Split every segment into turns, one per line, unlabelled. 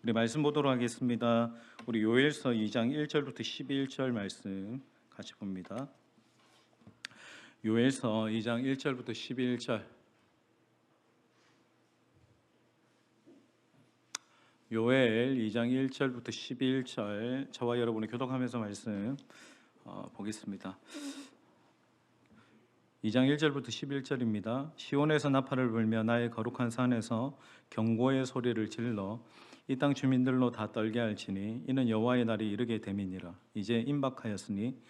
우리 말씀 보도록 하겠습니다. 우리 요엘서 2장 1절부터 11절 말씀 같이 봅니다. 요엘서 2장 1절부터 11절. 요엘 2장 1절부터 11절 저와 여러분이 교독하면서 말씀 보겠습니다. 2장 1절부터 11절입니다. 시온에서 나팔을 불며 나의 거룩한 산에서 경고의 소리를 질러 이 땅 주민들로 다 떨게 할지니 이는 여호와의 날이 이르게 됨이니라. 이제 임박하였으니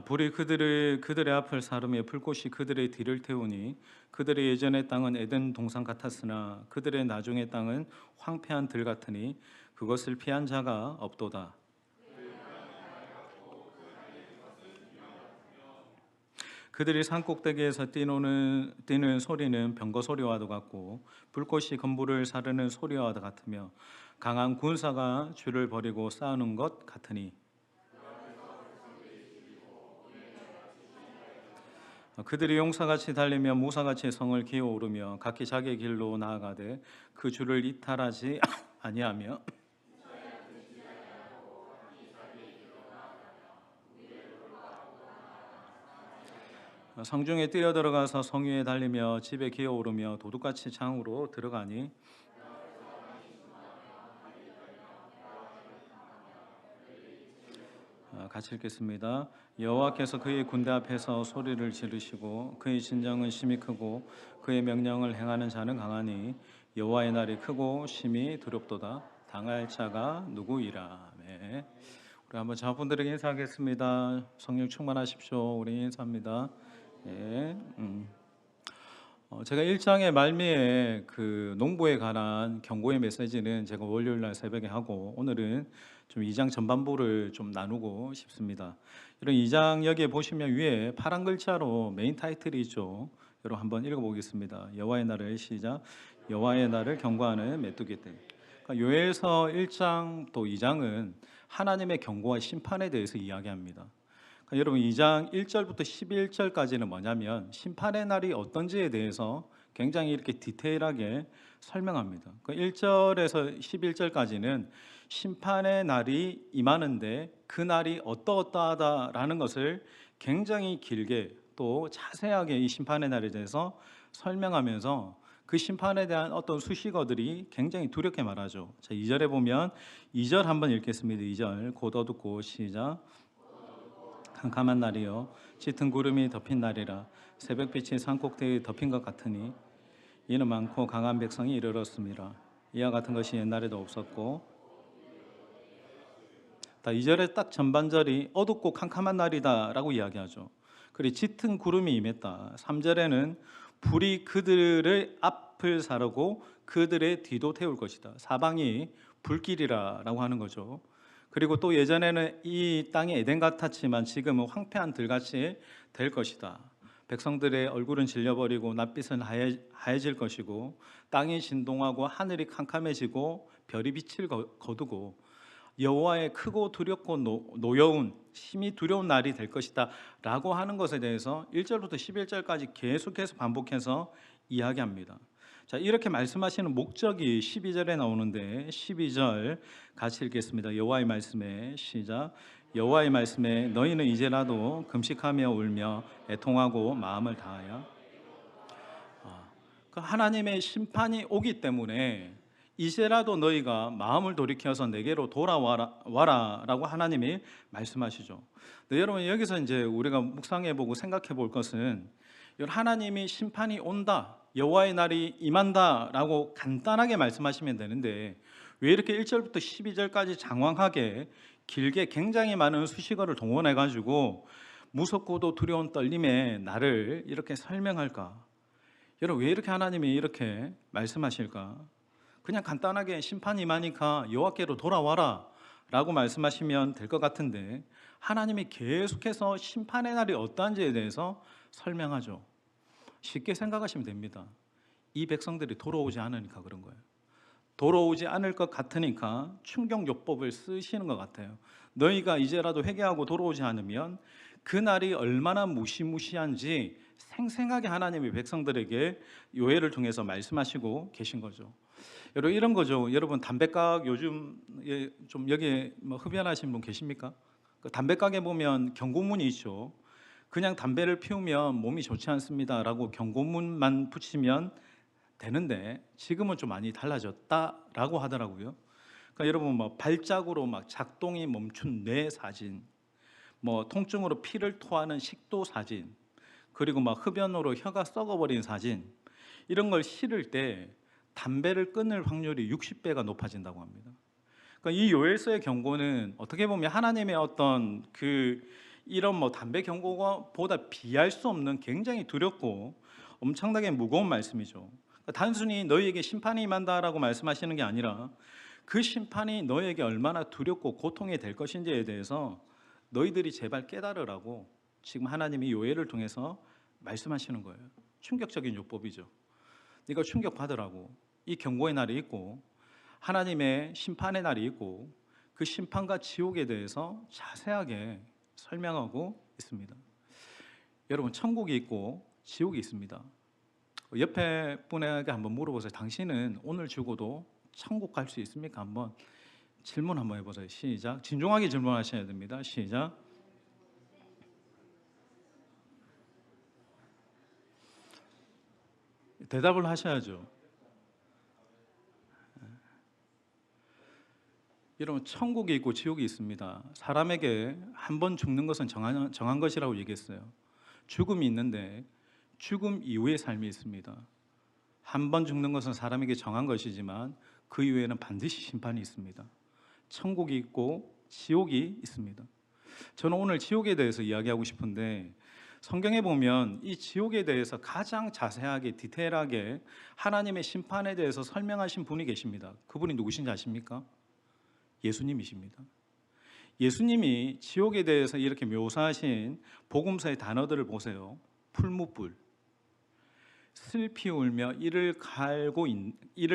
불이 그들의 앞을 사르며 불꽃이 그들의 뒤를 태우니 그들의 예전의 땅은 에덴 동산 같았으나 그들의 나중의 땅은 황폐한 들 같으니 그것을 피한 자가 없도다. 그들이 산꼭대기에서 뛰는 소리는 병거 소리와도 같고 불꽃이 건물을 사르는 소리와도 같으며 강한 군사가 줄을 버리고 싸우는 것 같으니 그들이 용사같이 달리며 무사같이 성을 기어오르며 각기 자기 길로 나아가되 그 줄을 이탈하지 아니하며 성중에 뛰어들어가서 성 위에 달리며 집에 기어오르며 도둑같이 장으로 들어가니 같이 읽겠습니다. 여호와께서 그의 군대 앞에서 소리를 지르시고 그의 진정은 심히 크고 그의 명령을 행하는 자는 강하니 여호와의 날이 크고 심히 두렵도다. 당할 자가 누구이라. 네. 우리 한번 자분들에게 인사하겠습니다. 성령 충만하십시오. 우리 인사합니다. 네. 제가 1장의 말미에 그 농부에 관한 경고의 메시지는 제가 월요일 날 새벽에 하고 오늘은 좀 2장 전반부를 좀 나누고 싶습니다. 이런 2장 여기에 보시면 위에 파란 글자로 메인 타이틀이 있죠. 여러분 한번 읽어보겠습니다. 여호와의 날을 시작. 여호와의 날을 경고하는 메뚜기 떼. 그러니까 요엘서 1장 또 2장은 하나님의 경고와 심판에 대해서 이야기합니다. 여러분 2장 1절부터 11절까지는 뭐냐면 심판의 날이 어떤지에 대해서 굉장히 이렇게 디테일하게 설명합니다. 1절에서 11절까지는 심판의 날이 임하는데 그 날이 어떠어떠하다라는 것을 굉장히 길게 또 자세하게 이 심판의 날에 대해서 설명하면서 그 심판에 대한 어떤 수식어들이 굉장히 두렵게 말하죠. 자, 2절에 보면 2절 한번 읽겠습니다. 2절 곧 어둡고 시작. 캄캄한 날이요 짙은 구름이 덮인 날이라 새벽빛이 산꼭대기에 덮인 것 같으니 이는 많고 강한 백성이 이르렀습니다. 이와 같은 것이 옛날에도 없었고 2절에 딱 전반절이 어둡고 캄캄한 날이다 라고 이야기하죠. 그리고 짙은 구름이 임했다. 3절에는 불이 그들의 앞을 사르고 그들의 뒤도 태울 것이다. 사방이 불길이라 라고 하는 거죠. 그리고 또 예전에는 이 땅이 에덴 같았지만 지금은 황폐한 들같이 될 것이다. 백성들의 얼굴은 질려버리고 낯빛은 하얘질 것이고 땅이 진동하고 하늘이 캄캄해지고 별이 빛을 거두고 여호와의 크고 두렵고 노여운 심히 두려운 날이 될 것이다 라고 하는 것에 대해서 1절부터 11절까지 계속해서 반복해서 이야기합니다. 자, 이렇게 말씀하시는 목적이 12절에 나오는데 12절 같이 읽겠습니다. 여호와의 말씀에 시작. 여호와의 말씀에 너희는 이제라도 금식하며 울며 애통하고 마음을 다하여 하나님의 심판이 오기 때문에 이제라도 너희가 마음을 돌이켜서 내게로 돌아와라 라고 하나님이 말씀하시죠. 네, 여러분 여기서 이제 우리가 묵상해보고 생각해볼 것은 하나님이 심판이 온다, 여호와의 날이 임한다 라고 간단하게 말씀하시면 되는데 왜 이렇게 1절부터 12절까지 장황하게 길게 굉장히 많은 수식어를 동원해 가지고 무섭고도 두려운 떨림의 날을 이렇게 설명할까? 여러분 왜 이렇게 하나님이 이렇게 말씀하실까? 그냥 간단하게 심판이 임하니까 여호와께로 돌아와라 라고 말씀하시면 될 것 같은데 하나님이 계속해서 심판의 날이 어떠한지에 대해서 설명하죠. 쉽게 생각하시면 됩니다. 이 백성들이 돌아오지 않으니까 그런 거예요. 돌아오지 않을 것 같으니까 충격요법을 쓰시는 것 같아요. 너희가 이제라도 회개하고 돌아오지 않으면 그날이 얼마나 무시무시한지 생생하게 하나님의 백성들에게 요해를 통해서 말씀하시고 계신 거죠. 여러분 이런 거죠. 여러분 담배각 요즘 좀 여기에 뭐 흡연하신 분 계십니까? 그 담배각에 보면 경고문이 있죠. 그냥 담배를 피우면 몸이 좋지 않습니다라고 경고문만 붙이면 되는데 지금은 좀 많이 달라졌다라고 하더라고요. 그러니까 여러분 뭐 발작으로 막 작동이 멈춘 뇌 사진, 뭐 통증으로 피를 토하는 식도 사진, 그리고 막 흡연으로 혀가 썩어버린 사진, 이런 걸 실을 때 담배를 끊을 확률이 60배가 높아진다고 합니다. 그러니까 이 요엘서의 경고는 어떻게 보면 하나님의 어떤 이런 뭐 담배 경고보다 비할 수 없는 굉장히 두렵고 엄청나게 무거운 말씀이죠. 그러니까 단순히 너희에게 심판이 임한다라고 말씀하시는 게 아니라 그 심판이 너희에게 얼마나 두렵고 고통이 될 것인지에 대해서 너희들이 제발 깨달으라고 지금 하나님이 요엘을 통해서 말씀하시는 거예요. 충격적인 요법이죠. 네가 충격받으라고. 이 경고의 날이 있고 하나님의 심판의 날이 있고 그 심판과 지옥에 대해서 자세하게 설명하고 있습니다. 여러분 천국이 있고 지옥이 있습니다. 옆에 분에게 한번 물어보세요. 당신은 오늘 죽어도 천국 갈 수 있습니까? 한번 질문 한번 해보세요. 시작. 진중하게 질문하셔야 됩니다. 시작. 대답을 하셔야죠. 여러분 천국이 있고 지옥이 있습니다. 사람에게 한 번 죽는 것은 정한 것이라고 얘기했어요. 죽음이 있는데 죽음 이후의 삶이 있습니다. 한 번 죽는 것은 사람에게 정한 것이지만 그 이후에는 반드시 심판이 있습니다. 천국이 있고 지옥이 있습니다. 저는 오늘 지옥에 대해서 이야기하고 싶은데 성경에 보면 이 지옥에 대해서 가장 자세하게 디테일하게 하나님의 심판에 대해서 설명하신 분이 계십니다. 그분이 누구신지 아십니까? 예수님이십니다. 예수님이 지옥에 대해서 이렇게 묘사하신 복음서의 단어들을 보세요. 풀무불, 슬피 울며 이를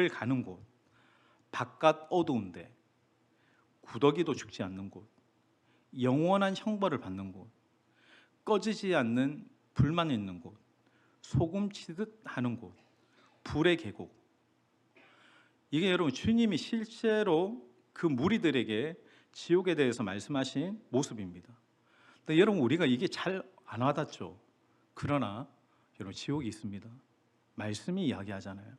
가는 곳, 바깥 어두운데, 구더기도 죽지 않는 곳, 영원한 형벌을 받는 곳, 꺼지지 않는 불만 있는 곳, 소금 치듯 하는 곳, 불의 계곡. 이게 여러분 주님이 실제로 그 무리들에게 지옥에 대해서 말씀하신 모습입니다. 근데 여러분 우리가 이게 잘 안 와닿죠. 그러나 여러분 지옥이 있습니다. 말씀이 이야기하잖아요.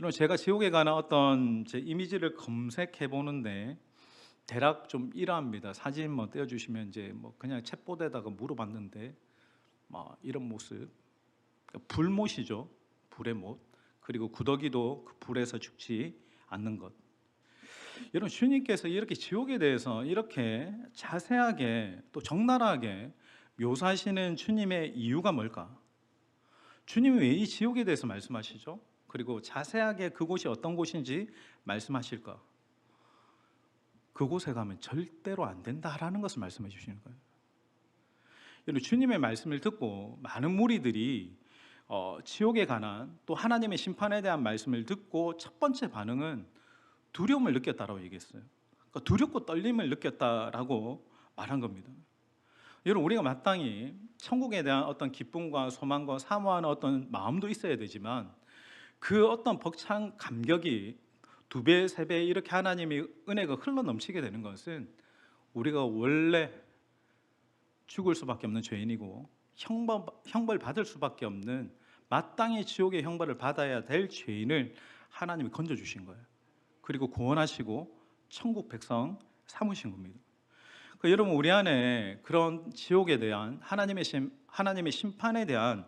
여러분 제가 지옥에 관한 어떤 제 이미지를 검색해 보는데 대략 좀 이러합니다. 사진 뭐 떼어주시면 이제 뭐 그냥 챗봇에다가 물어봤는데 뭐 이런 모습, 그러니까 불못이죠. 불의 못. 그리고 구더기도 그 불에서 죽지 않는 것. 여러분 주님께서 이렇게 지옥에 대해서 이렇게 자세하게 또 적나라하게 묘사하시는 주님의 이유가 뭘까? 주님이 왜 이 지옥에 대해서 말씀하시죠? 그리고 자세하게 그곳이 어떤 곳인지 말씀하실까? 그곳에 가면 절대로 안 된다라는 것을 말씀해 주시는 거예요. 여러분 주님의 말씀을 듣고 많은 무리들이 지옥에 관한 또 하나님의 심판에 대한 말씀을 듣고 첫 번째 반응은 두려움을 느꼈다라고 얘기했어요. 그러니까 두렵고 떨림을 느꼈다라고 말한 겁니다. 여러분 우리가 마땅히 천국에 대한 어떤 기쁨과 소망과 사모하는 어떤 마음도 있어야 되지만 그 어떤 벅찬 감격이 2배, 3배 이렇게 하나님의 은혜가 흘러 넘치게 되는 것은 우리가 원래 죽을 수밖에 없는 죄인이고 형벌 받을 수밖에 없는 마땅히 지옥의 형벌을 받아야 될 죄인을 하나님이 건져주신 거예요. 그리고 구원하시고 천국 백성 삼으신 겁니다. 여러분 우리 안에 그런 지옥에 대한 하나님의 심판에 대한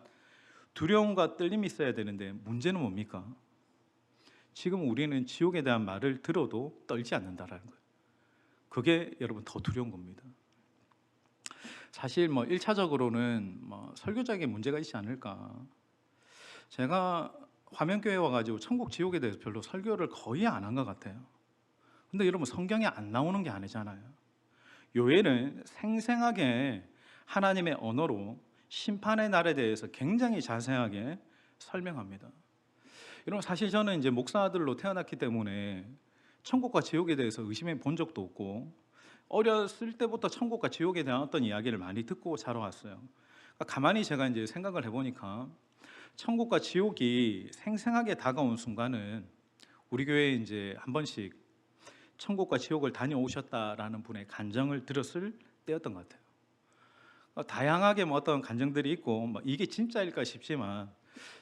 두려움과 떨림이 있어야 되는데 문제는 뭡니까? 지금 우리는 지옥에 대한 말을 들어도 떨지 않는다라는 거예요. 그게 여러분 더 두려운 겁니다. 사실 뭐 1차적으로는 뭐 설교적인 문제가 있지 않을까. 제가 화면교회 와가지고 천국 지옥에 대해서 별로 설교를 거의 안 한 것 같아요. 근데 여러분 성경에 안 나오는 게 아니잖아요. 요엘은 생생하게 하나님의 언어로 심판의 날에 대해서 굉장히 자세하게 설명합니다. 이런 사실 저는 이제 목사들로 태어났기 때문에 천국과 지옥에 대해서 의심해 본 적도 없고 어렸을 때부터 천국과 지옥에 대한 어떤 이야기를 많이 듣고 자라왔어요. 그러니까 가만히 제가 이제 생각을 해보니까 천국과 지옥이 생생하게 다가온 순간은 우리 교회에 이제 한 번씩 천국과 지옥을 다녀오셨다라는 분의 간증을 들었을 때였던 것 같아요. 다양하게 뭐 어떤 간증들이 있고 뭐 이게 진짜일까 싶지만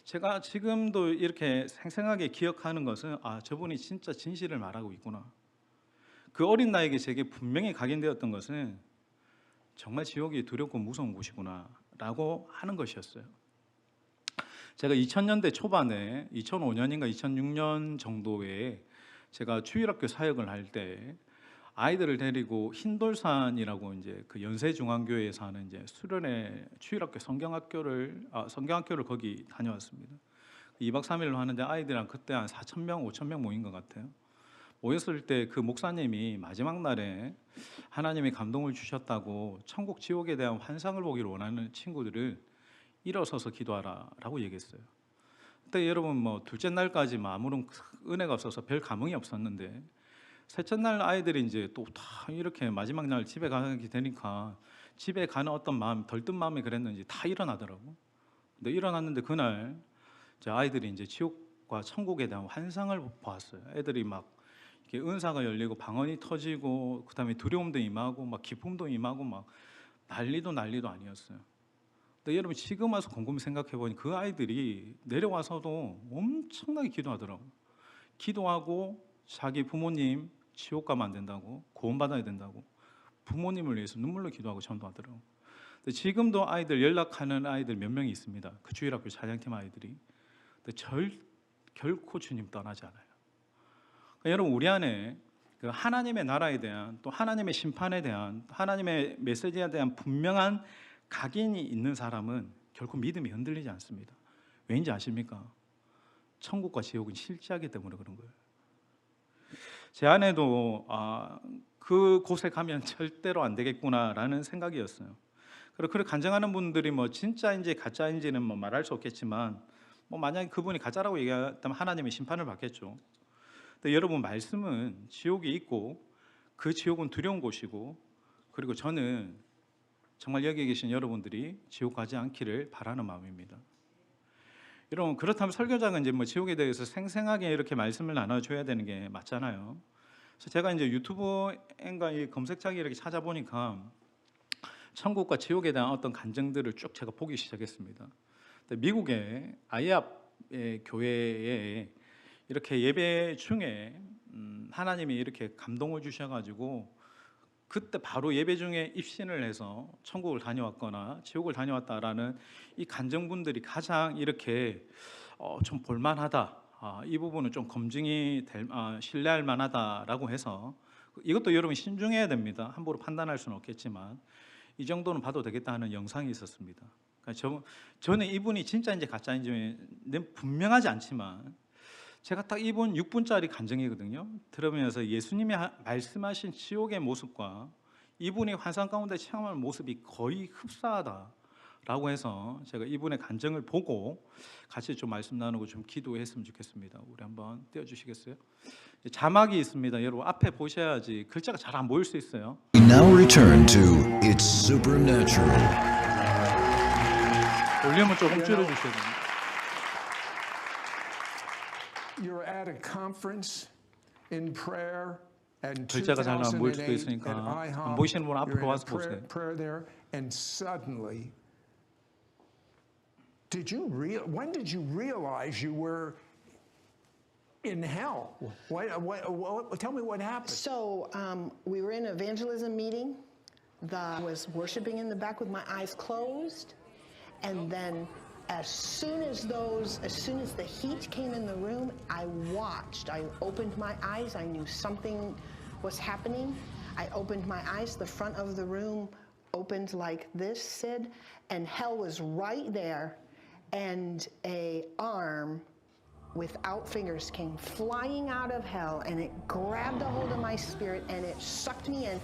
제가 지금도 이렇게 생생하게 기억하는 것은 저분이 진짜 진실을 말하고 있구나. 그 어린 나이에 제게 분명히 각인되었던 것은 정말 지옥이 두렵고 무서운 곳이구나 라고 하는 것이었어요. 제가 2000년대 초반에 2005년인가 2006년 정도에 제가 주일학교 사역을 할 때 아이들을 데리고 흰돌산이라고 이제 그 연세중앙교회에서 하는 이제 수련회 주일학교 성경학교를 거기 다녀왔습니다. 2박 3일로 하는데 아이들이랑 그때 한 4,000명, 5,000명 모인 것 같아요. 모였을 때 그 목사님이 마지막 날에 하나님이 감동을 주셨다고 천국 지옥에 대한 환상을 보기를 원하는 친구들을 일어서서 기도하라라고 얘기했어요. 그때 여러분 뭐 둘째 날까지 아무런 은혜가 없어서 별 감흥이 없었는데 셋째 날 아이들이 이제 또 다 이렇게 마지막 날 집에 가게 되니까 집에 가는 어떤 마음, 덜뜬 마음이 그랬는지 다 일어나더라고. 근데 일어났는데 그날 제 아이들이 이제 지옥과 천국에 대한 환상을 보았어요. 애들이 막 이렇게 은사가 열리고 방언이 터지고 그다음에 두려움도 임하고 막 기쁨도 임하고 막 난리도 아니었어요. 근데 여러분 지금 와서 곰곰이 생각해 보니 그 아이들이 내려와서도 엄청나게 기도하더라고. 기도하고 자기 부모님 지옥 가면 안 된다고, 구원받아야 된다고 부모님을 위해서 눈물로 기도하고 전도하더라고. 근데 지금도 아이들 연락하는 아이들 몇 명이 있습니다. 그 주일학교 찬양팀 아이들이. 근데 결코 주님 떠나지 않아요. 그러니까 여러분 우리 안에 그 하나님의 나라에 대한 또 하나님의 심판에 대한 하나님의 메시지에 대한 분명한 각인이 있는 사람은 결코 믿음이 흔들리지 않습니다. 왜인지 아십니까? 천국과 지옥은 실제하기 때문에 그런 거예요. 제 아내도 그 곳에 가면 절대로 안 되겠구나라는 생각이었어요. 그리고 간증하는 분들이 뭐 진짜인지 가짜인지는 뭐 말할 수 없겠지만 뭐 만약에 그분이 가짜라고 얘기했다면 하나님의 심판을 받겠죠. 근데 여러분 말씀은 지옥이 있고 그 지옥은 두려운 곳이고 그리고 저는 정말 여기 계신 여러분들이 지옥 가지 않기를 바라는 마음입니다. 여러분 그렇다면 설교자가 이제 뭐 지옥에 대해서 생생하게 이렇게 말씀을 나눠줘야 되는 게 맞잖아요. 그래서 제가 이제 유튜브인가 이 검색창에 이렇게 찾아보니까 천국과 지옥에 대한 어떤 간증들을 쭉 제가 보기 시작했습니다. 미국의 아이압의 교회에 이렇게 예배 중에 하나님이 이렇게 감동을 주셔가지고 그때 바로 예배 중에 입신을 해서 천국을 다녀왔거나 지옥을 다녀왔다라는 이 간증분들이 가장 이렇게 좀 볼만하다, 이 부분은 좀 검증이 신뢰할 만하다라고 해서 이것도 여러분 신중해야 됩니다. 함부로 판단할 수는 없겠지만 이 정도는 봐도 되겠다 하는 영상이 있었습니다. 그러니까 저는 이분이 진짜인지 가짜인지는 분명하지 않지만 제가 딱 이분 6분짜리 간증이거든요. 들으면서 예수님이 말씀하신 지옥의 모습과 이분이 환상 가운데 체험하는 모습이 거의 흡사하다라고 해서 제가 이분의 간증을 보고 같이 좀 말씀 나누고 좀 기도했으면 좋겠습니다. 우리 한번 띄워주시겠어요? 자막이 있습니다. 여러분 앞에 보셔야지 글자가 잘 안 보일 수 있어요.
We now return to It's Supernatural.
볼륨을 조금 줄여주셔야 됩니다.
You're at a conference in prayer and
글자가 잘 안 보일 수도
2008
있으니까
at
안
IHOP.
보이시는 분
You're
앞으로
in
와서
a
보세요.
prayer there, and suddenly, when did you realize you were in hell? Tell me what happened.
So we were in an evangelism meeting. I was worshiping in the back with my eyes closed, and then as soon as the heat came in the room, I watched. I opened my eyes. I knew something was happening. I opened my eyes. The front of the room opened like this, Sid, and hell was right there, and an arm without fingers came flying out of hell, and it grabbed a hold of my spirit and it sucked me in.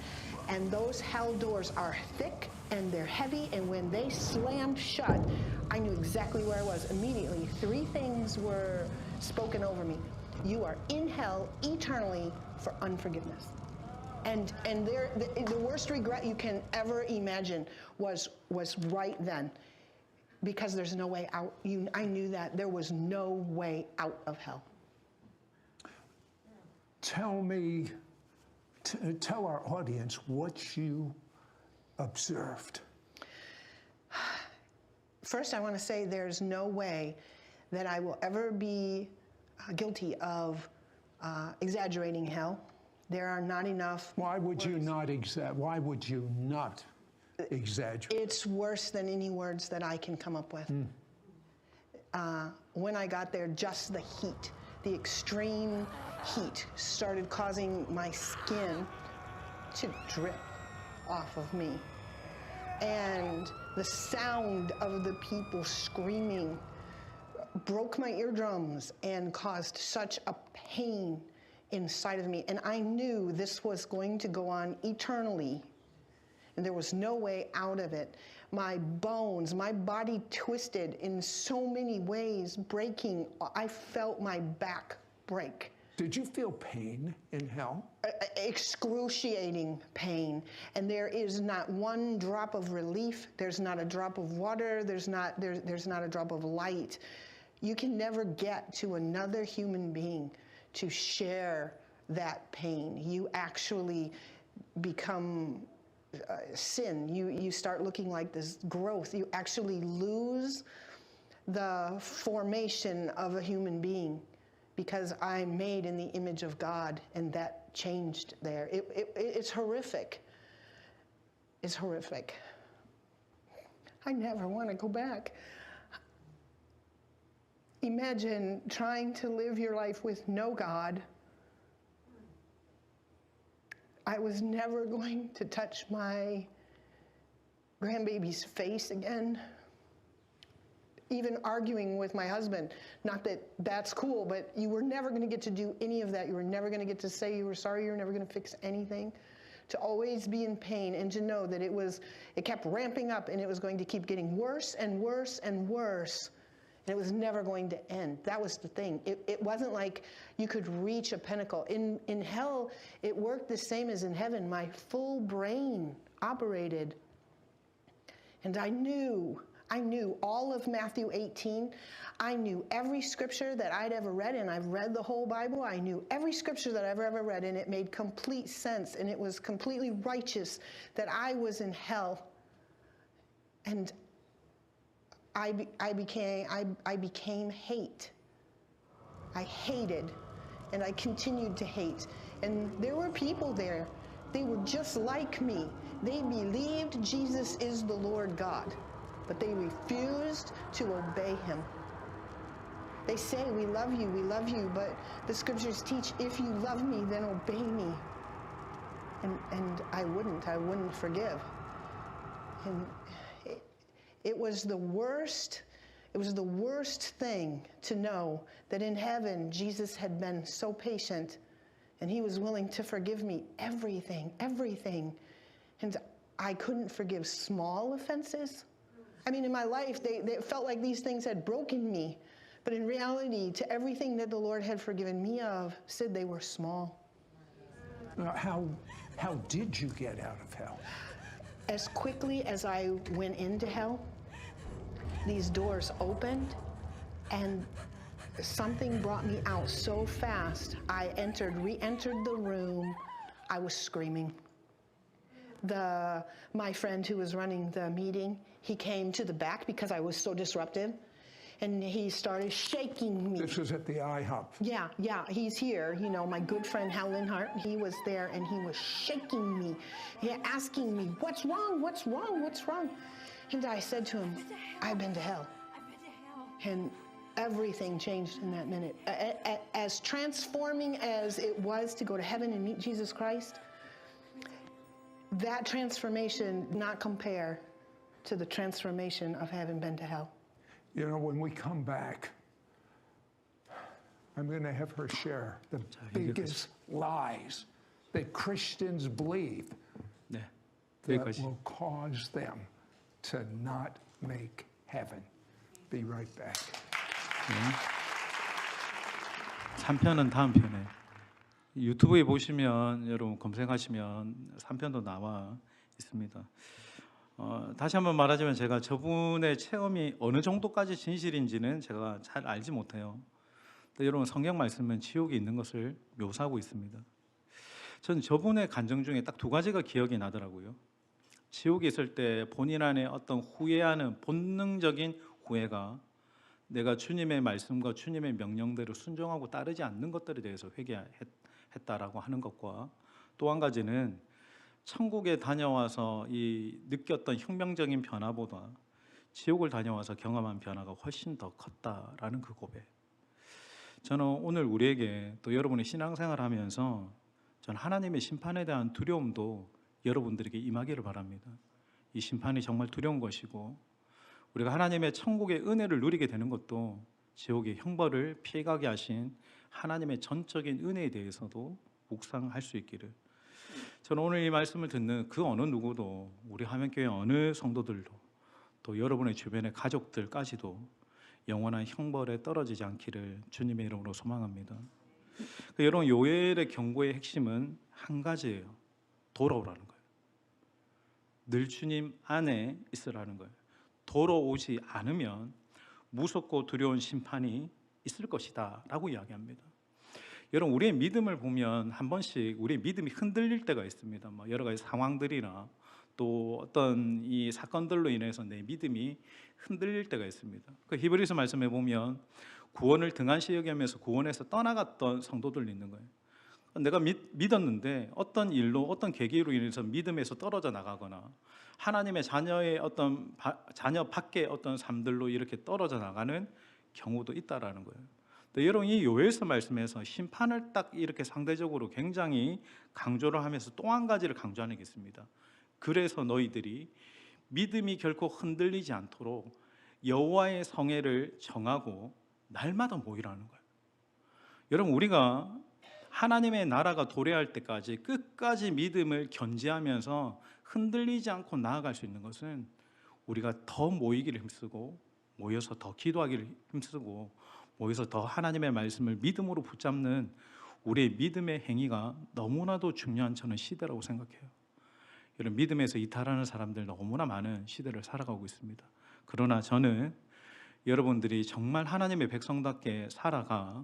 And those hell doors are thick and they're heavy, and when they slammed shut, I knew exactly where I was immediately. 3 things were spoken over me. You are in hell eternally for unforgiveness. And the worst regret you can ever imagine was right then, because there's no way out. I knew that there was no way out of hell.
Tell our audience what you observed.
First, I want to say there's no way that I will ever be guilty of exaggerating hell. There are not enough.
Why would you not exaggerate?
It's worse than any words that I can come up with. When I got there, just the heat, the extreme heat started causing my skin to drip off of me. And the sound of the people screaming broke my eardrums and caused such a pain inside of me. And I knew this was going to go on eternally, and there was no way out of it. My bones, my body twisted in so many ways, breaking. I felt my back break.
Did you feel pain in hell?
Excruciating pain, and there is not one drop of relief. There's not a drop of water. There's not a drop of light. You can never get to another human being to share that pain. You actually become sin. You start looking like this growth. You actually lose the formation of a human being, because I'm made in the image of God, and that changed there. It's horrific. It's horrific. I never want to go back. Imagine trying to live your life with no God. I was never going to touch my grandbaby's face again. Even arguing with my husband, not that that's cool, but you were never going to get to do any of that. You were never going to get to say you were sorry. You were never going to fix anything. To always be in pain, and to know that it kept ramping up, and it was going to keep getting worse and worse and worse, and it was never going to end. That was the thing. It wasn't like you could reach a pinnacle. In hell, it worked the same as in heaven. My full brain operated, and I knew all of Matthew 18. I knew every scripture that I'd ever read, and I've read the whole Bible. I knew every scripture that I've ever read, and it made complete sense, and it was completely righteous that I was in hell. And I became hate. I hated, and I continued to hate. And there were people there. They were just like me. They believed Jesus is the Lord God, but they refused to obey him. They say, we love you, but the scriptures teach, if you love me, then obey me. And I wouldn't forgive. And it was the worst thing to know that in heaven, Jesus had been so patient, and he was willing to forgive me everything. And I couldn't forgive small offenses. I mean, in my life, they felt like these things had broken me. But in reality, to everything that the Lord had forgiven me of, said they were small.
How did you get out of hell?
As quickly as I went into hell, these doors opened, and something brought me out so fast. I re-entered the room. I was screaming. My friend who was running the meeting, he came to the back because I was so disruptive, and he started shaking me.
This was at the IHOP.
Yeah, he's here. You know, my good friend Hal Linhart, he was there, and he was shaking me, asking me, what's wrong? And I said to him, I've been to hell. And everything changed in that minute. As transforming as it was to go to heaven and meet Jesus Christ, that transformation did not compare to the transformation of having been to hell.
You know, when we come back, I'm going to have her share the biggest lies that Christians believe that will cause them to not make heaven. Be right back.
3편은 다음 편에 유튜브에 보시면 여러분 검색하시면 3편도 나와 있습니다. 다시 한번 말하자면 제가 저분의 체험이 어느 정도까지 진실인지는 제가 잘 알지 못해요. 또 여러분 성경 말씀은 지옥이 있는 것을 묘사하고 있습니다. 저는 저분의 간증 중에 딱 두 가지가 기억이 나더라고요. 지옥에 있을 때 본인 안에 어떤 후회하는 본능적인 후회가 내가 주님의 말씀과 주님의 명령대로 순종하고 따르지 않는 것들에 대해서 회개했다라고 하는 것과 또 한 가지는 천국에 다녀와서 이 느꼈던 혁명적인 변화보다 지옥을 다녀와서 경험한 변화가 훨씬 더 컸다라는 그 고백. 저는 오늘 우리에게 또 여러분의 신앙생활을 하면서 저는 하나님의 심판에 대한 두려움도 여러분들에게 임하기를 바랍니다. 이 심판이 정말 두려운 것이고 우리가 하나님의 천국의 은혜를 누리게 되는 것도 지옥의 형벌을 피해가게 하신 하나님의 전적인 은혜에 대해서도 묵상할 수 있기를. 저는 오늘 이 말씀을 듣는 그 어느 누구도 우리 화면교회 어느 성도들도 또 여러분의 주변의 가족들까지도 영원한 형벌에 떨어지지 않기를 주님의 이름으로 소망합니다. 여러분 요엘의 경고의 핵심은 한 가지예요. 돌아오라는 거예요. 늘 주님 안에 있으라는 거예요. 돌아오지 않으면 무섭고 두려운 심판이 있을 것이다 라고 이야기합니다. 여러분 우리의 믿음을 보면 한 번씩 우리의 믿음이 흔들릴 때가 있습니다. 여러 가지 상황들이나 또 어떤 이 사건들로 인해서 내 믿음이 흔들릴 때가 있습니다. 그 히브리서 말씀에 보면 구원을 등한시 여기면서 구원에서 떠나갔던 성도들 있는 거예요. 내가 믿었는데 어떤 일로 어떤 계기로 인해서 믿음에서 떨어져 나가거나 하나님의 자녀의 어떤 자녀 밖의 어떤 삶들로 이렇게 떨어져 나가는 경우도 있다라는 거예요. 여러분 이 요엘서 말씀에서 심판을 딱 이렇게 상대적으로 굉장히 강조를 하면서 또 한 가지를 강조하는 게 있습니다. 그래서 너희들이 믿음이 결코 흔들리지 않도록 여호와의 성회를 정하고 날마다 모이라는 거예요. 여러분 우리가 하나님의 나라가 도래할 때까지 끝까지 믿음을 견지하면서 흔들리지 않고 나아갈 수 있는 것은 우리가 더 모이기를 힘쓰고 모여서 더 기도하기를 힘쓰고 모여서 더 하나님의 말씀을 믿음으로 붙잡는 우리의 믿음의 행위가 너무나도 중요한 저는 시대라고 생각해요. 여러분 믿음에서 이탈하는 사람들 너무나 많은 시대를 살아가고 있습니다. 그러나 저는 여러분들이 정말 하나님의 백성답게 살아가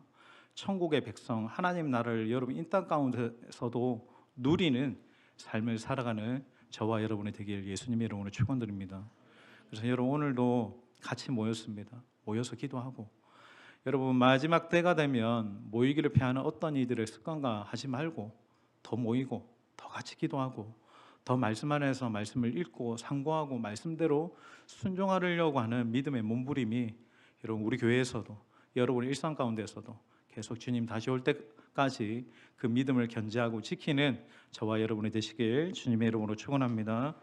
천국의 백성 하나님 나라를 여러분 이 땅 가운데서도 누리는 삶을 살아가는 저와 여러분이 되길 예수님의 이름으로 축원드립니다. 그래서 여러분 오늘도 같이 모였습니다. 모여서 기도하고 여러분 마지막 때가 되면 모이기를 피하는 어떤 이들의 습관과 하지 말고 더 모이고 더 같이 기도하고 더 말씀 안에서 말씀을 읽고 상고하고 말씀대로 순종하려고 하는 믿음의 몸부림이 여러분 우리 교회에서도 여러분의 일상 가운데서도 계속 주님 다시 올 때까지 그 믿음을 견지하고 지키는 저와 여러분이 되시길 주님의 이름으로 축원합니다.